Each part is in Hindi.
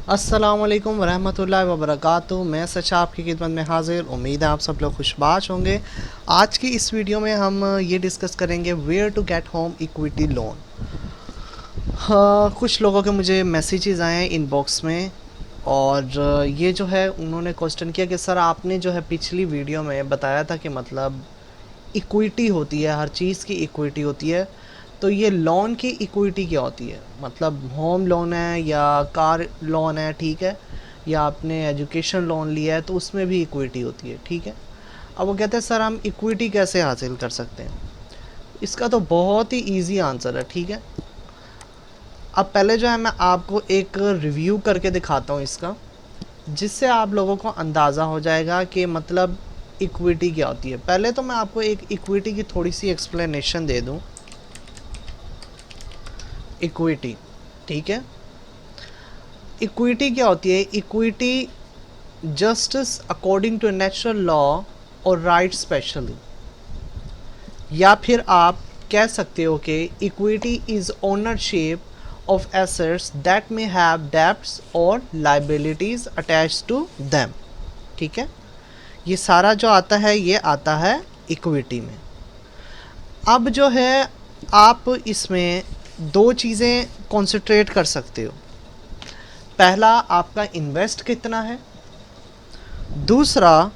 अस्सलामुअलैकुम वरहमतुल्लाहि वबरकातुहू। मैं सच आपकी खिदमत में हाजिर। उम्मीद है आप सब लोग खुशबाश होंगे। आज की इस वीडियो में हम ये डिस्कस करेंगे where to get home equity loan. हाँ, कुछ लोगों के मुझे मैसेजेस आए हैं इनबॉक्स में, और ये जो है उन्होंने क्वेश्चन किया कि सर आपने जो है पिछली वीडियो में बताया था कि मतलब इक्विटी होती है, हर चीज़ की इक्विटी होती है, तो ये लोन की इक्विटी क्या होती है? मतलब होम लोन है या कार लोन है, ठीक है, या आपने एजुकेशन लोन लिया है तो उसमें भी इक्विटी होती है, ठीक है। अब वो कहते हैं सर हम इक्विटी कैसे हासिल कर सकते हैं? इसका तो बहुत ही इजी आंसर है, ठीक है। अब पहले जो है मैं आपको एक रिव्यू करके दिखाता हूँ इसका, जिससे आप लोगों को अंदाज़ा हो जाएगा कि मतलब इक्विटी क्या होती है। पहले तो मैं आपको एक इक्विटी की थोड़ी सी एक्सप्लेनेशन दे दूँ। इक्विटी, ठीक है। इक्विटी क्या होती है? Equity justice according to natural law और राइट स्पेशली, या फिर आप कह सकते हो कि equity is ownership of assets that may have debts और लाइबिलिटीज अटैच्ड टू देम, ठीक है। ये सारा जो आता है ये आता है इक्विटी में। अब जो है आप इसमें दो चीज़ें कॉन्सेंट्रेट कर सकते हो। पहला, आपका इन्वेस्ट कितना है। दूसरा,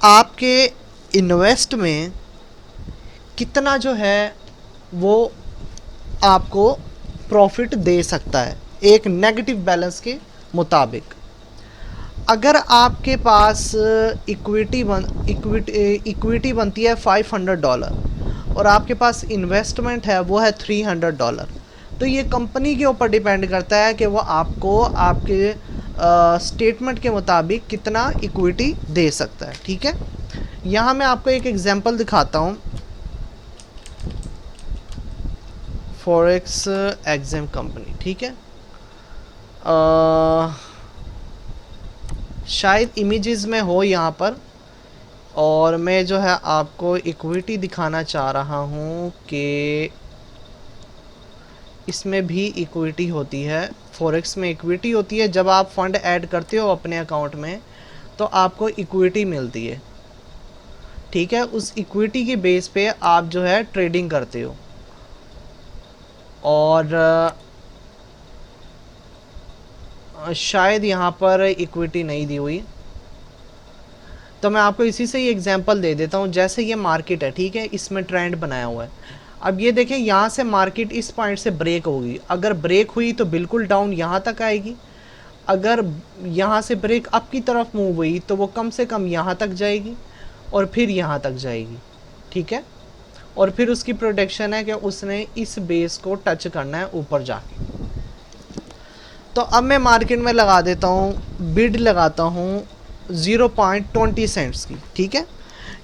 आपके इन्वेस्ट में कितना जो है वो आपको प्रॉफिट दे सकता है एक नेगेटिव बैलेंस के मुताबिक। अगर आपके पास इक्विटी बनती है $500 और आपके पास इन्वेस्टमेंट है वो है $300, तो ये कंपनी के ऊपर डिपेंड करता है कि वो आपको आपके स्टेटमेंट के मुताबिक कितना इक्विटी दे सकता है, ठीक है। यहाँ मैं आपको एक एग्जांपल दिखाता हूँ। फॉरेक्स एग्जाम कंपनी, ठीक है। शायद इमेजेस में हो यहाँ पर, और मैं जो है आपको इक्विटी दिखाना चाह रहा हूँ कि इसमें भी इक्विटी होती है। फॉरेक्स में इक्विटी होती है। जब आप फंड ऐड करते हो अपने अकाउंट में तो आपको इक्विटी मिलती है, ठीक है। उस इक्विटी के बेस पे आप जो है ट्रेडिंग करते हो, और शायद यहाँ पर इक्विटी नहीं दी हुई, तो मैं आपको इसी से ही एग्जांपल दे देता हूँ। जैसे ये मार्केट है, ठीक है, इसमें ट्रेंड बनाया हुआ है। अब ये देखें, यहाँ से मार्केट इस पॉइंट से ब्रेक होगी। अगर ब्रेक हुई तो बिल्कुल डाउन यहाँ तक आएगी। अगर यहाँ से ब्रेक अप की तरफ मूव हुई तो वो कम से कम यहाँ तक जाएगी और फिर यहाँ तक जाएगी, ठीक है। और फिर उसकी प्रोडक्शन है कि उसने इस बेस को टच करना है ऊपर जाके। तो अब मैं मार्केट में लगा देता हूँ, बिड लगाता हूँ 0.20 सेंट्स की, ठीक है।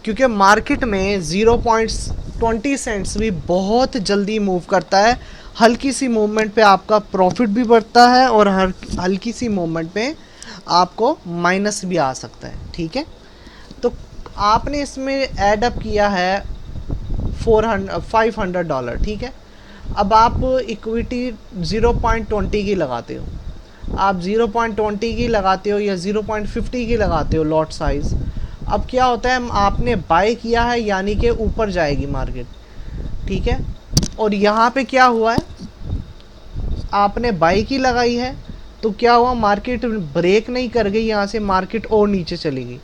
क्योंकि मार्केट में 0.20 सेंट्स भी बहुत जल्दी मूव करता है। हल्की सी मूवमेंट पे आपका प्रॉफिट भी बढ़ता है और हल्की सी मूवमेंट पे आपको माइनस भी आ सकता है, ठीक है। तो आपने इसमें ऐड अप किया है $500, ठीक है। अब आप इक्विटी 0.20 की लगाते हो, आप 0.20 की लगाते हो या 0.50 की लगाते हो लॉट साइज़। अब क्या होता है, आपने बाय किया है यानी कि ऊपर जाएगी मार्केट, ठीक है। और यहाँ पे क्या हुआ है, आपने बाय की लगाई है तो क्या हुआ, मार्केट ब्रेक नहीं कर गई, यहाँ से मार्केट और नीचे चली गई।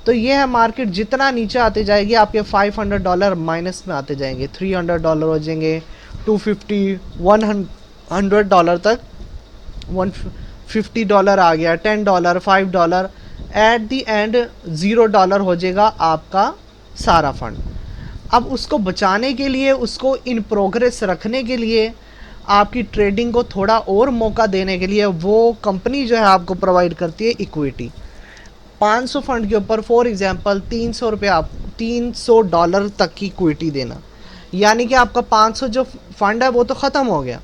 तो ये है, मार्केट जितना नीचे आते जाएगी आपके $500 माइनस में आते जाएंगे, $300 हो जाएंगे, 250, $100 तक, $150 आ गया, $10, $5। एट दी एंड $0 हो जाएगा आपका सारा फंड। अब उसको बचाने के लिए, उसको इन प्रोग्रेस रखने के लिए, आपकी ट्रेडिंग को थोड़ा और मौका देने के लिए वो कंपनी जो है आपको प्रोवाइड करती है इक्विटी। 500 फंड के ऊपर फॉर एग्जांपल ₹300, आप $300 तक की इक्विटी देना, यानी कि आपका 500 जो फंड है वो तो ख़त्म हो गया।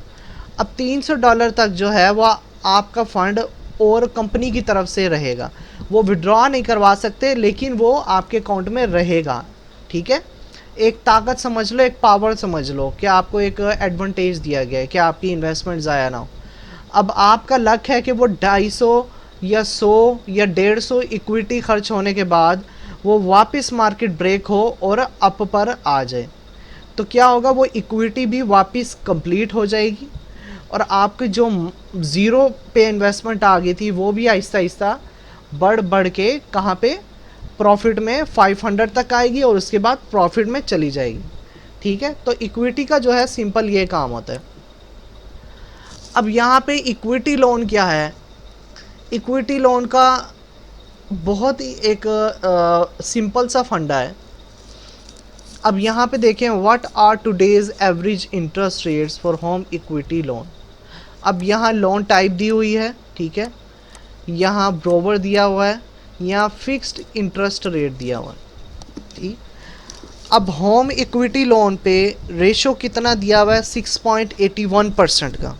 अब $300 तक जो है वो आपका फ़ंड और कंपनी की तरफ से रहेगा। वो विड्रॉ नहीं करवा सकते लेकिन वो आपके अकाउंट में रहेगा, ठीक है। एक ताकत समझ लो, एक पावर समझ लो कि आपको एक एडवांटेज दिया गया है कि आपकी इन्वेस्टमेंट ज़ाया ना हो। अब आपका लक है कि वो 250 या 100 या 150 इक्विटी खर्च होने के बाद वो वापस मार्केट ब्रेक हो और अप पर आ जाए, तो क्या होगा, वो इक्विटी भी वापस कंप्लीट हो जाएगी और आपकी जो ज़ीरो पे इन्वेस्टमेंट आ गई थी वो भी आहिस्ता आहिस्ता बढ़ बढ़ के कहाँ पे, प्रॉफिट में 500 तक आएगी और उसके बाद प्रॉफिट में चली जाएगी। ठीक है, तो इक्विटी का जो है सिंपल ये काम होता है। अब यहाँ पे इक्विटी लोन क्या है, इक्विटी लोन का बहुत ही एक सिंपल सा फंडा है। अब यहाँ पे देखें, what are today's average interest rates for home equity loan. अब यहाँ लोन टाइप दी हुई है, ठीक है, यहाँ ब्रोवर दिया हुआ है, यहाँ फिक्स्ड इंटरेस्ट रेट दिया हुआ है। ठीक, अब होम इक्विटी लोन पे रेशो कितना दिया हुआ है, 6.81% का,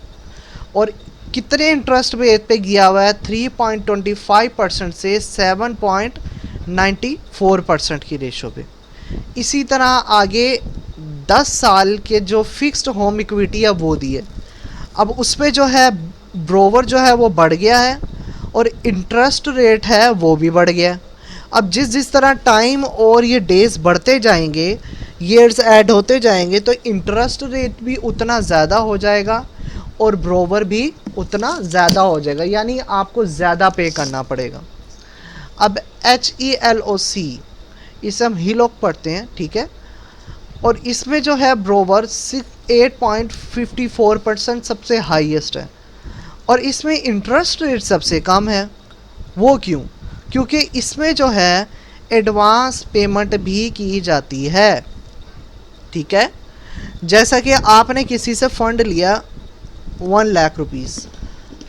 और कितने इंटरेस्ट रेट पे दिया हुआ है, 3.25% से 7.94% की रेशो पे। इसी तरह आगे 10 साल के जो फिक्स्ड होम इक्विटी है वो दी है। अब उस पर जो है ब्रोवर जो है वो बढ़ गया है और इंटरेस्ट रेट है वो भी बढ़ गया है। अब जिस जिस तरह टाइम और ये डेज बढ़ते जाएंगे, ईयर्स ऐड होते जाएंगे, तो इंटरेस्ट रेट भी उतना ज़्यादा हो जाएगा और ब्रोवर भी उतना ज़्यादा हो जाएगा, यानी आपको ज़्यादा पे करना पड़ेगा। अब HELOC इसे हम HELOC पढ़ते हैं, ठीक है, और इसमें जो है ब्रोवर 8.54% सबसे हाईएस्ट है और इसमें इंटरेस्ट रेट सबसे कम है। वो क्यों? क्योंकि इसमें जो है एडवांस पेमेंट भी की जाती है। ठीक है, जैसा कि आपने किसी से फ़ंड लिया 1 लाख रुपीज़,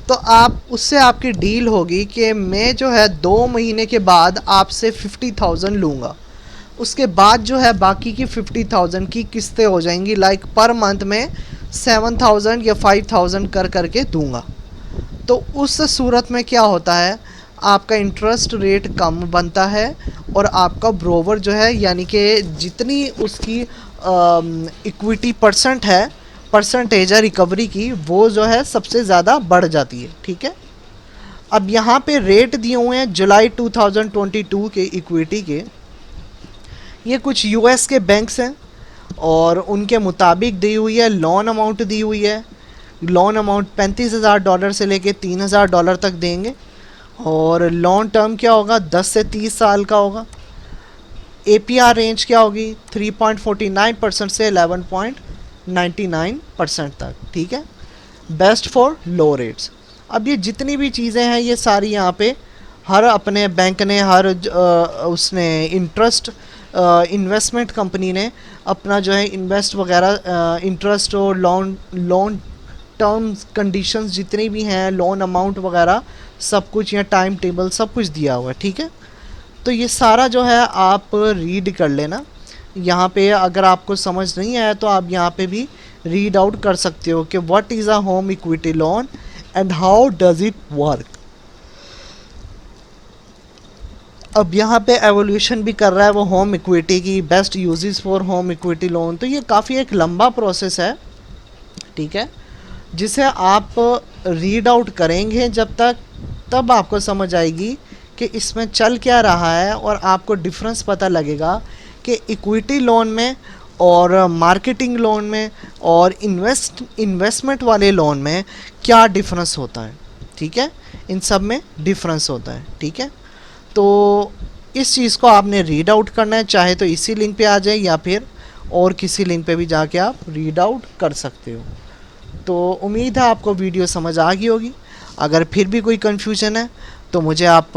तो आप उससे आपकी डील होगी कि मैं जो है 2 महीने के बाद आपसे 50,000 लूँगा, उसके बाद जो है बाकी की 50,000 की किस्तें हो जाएंगी, लाइक पर मंथ में 7,000 या 5,000 कर करके दूंगा। तो उस सूरत में क्या होता है, आपका इंटरेस्ट रेट कम बनता है और आपका ब्रोवर जो है, यानी कि जितनी उसकी इक्विटी परसेंट है, परसेंटेज है रिकवरी की, वो जो है सबसे ज़्यादा बढ़ जाती है। ठीक है, अब यहाँ पे रेट दिए हुए हैं जुलाई 2022 के इक्विटी के। ये कुछ US के बैंक्स हैं और उनके मुताबिक दी हुई है, लोन अमाउंट दी हुई है। लोन अमाउंट $35,000 से लेके $3,000 तक देंगे और लॉन्ग टर्म क्या होगा, 10 से 30 साल का होगा। APR रेंज क्या होगी, 3.49% से 11.99% तक। ठीक है, बेस्ट फॉर लो रेट्स। अब ये जितनी भी चीज़ें हैं ये सारी यहाँ पे हर अपने बैंक ने, हर उसने इंटरेस्ट इन्वेस्टमेंट कंपनी ने अपना जो है इन्वेस्ट वगैरह इंटरेस्ट और लोन टर्म्स कंडीशंस जितनी भी हैं, लोन अमाउंट वगैरह सब कुछ, या टाइम टेबल सब कुछ दिया हुआ है। ठीक है, तो ये सारा जो है आप रीड कर लेना। यहाँ पे अगर आपको समझ नहीं आया तो आप यहाँ पे भी रीड आउट कर सकते हो कि what is a home equity loan and how does it work. अब यहाँ पे एवोल्यूशन भी कर रहा है वो होम इक्विटी की, best uses for home equity loan. तो ये काफ़ी एक लंबा प्रोसेस है, ठीक है, जिसे आप रीड आउट करेंगे जब तक, तब आपको समझ आएगी कि इसमें चल क्या रहा है और आपको डिफरेंस पता लगेगा कि इक्विटी लोन में और मार्केटिंग लोन में और इन्वेस्टमेंट वाले लोन में क्या डिफरेंस होता है। ठीक है, इन सब में डिफरेंस होता है। ठीक है, तो इस चीज़ को आपने रीड आउट करना है, चाहे तो इसी लिंक पे आ जाए या फिर और किसी लिंक पे भी जाके आप रीड आउट कर सकते हो। तो उम्मीद है आपको वीडियो समझ आ गई होगी। अगर फिर भी कोई कन्फ्यूजन है तो मुझे आप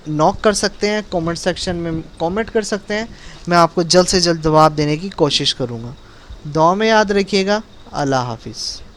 नॉक कर सकते हैं, कमेंट सेक्शन में कमेंट कर सकते हैं, मैं आपको जल्द से जल्द जवाब देने की कोशिश करूँगा। दुआ में याद रखिएगा। अल्लाह हाफिज़।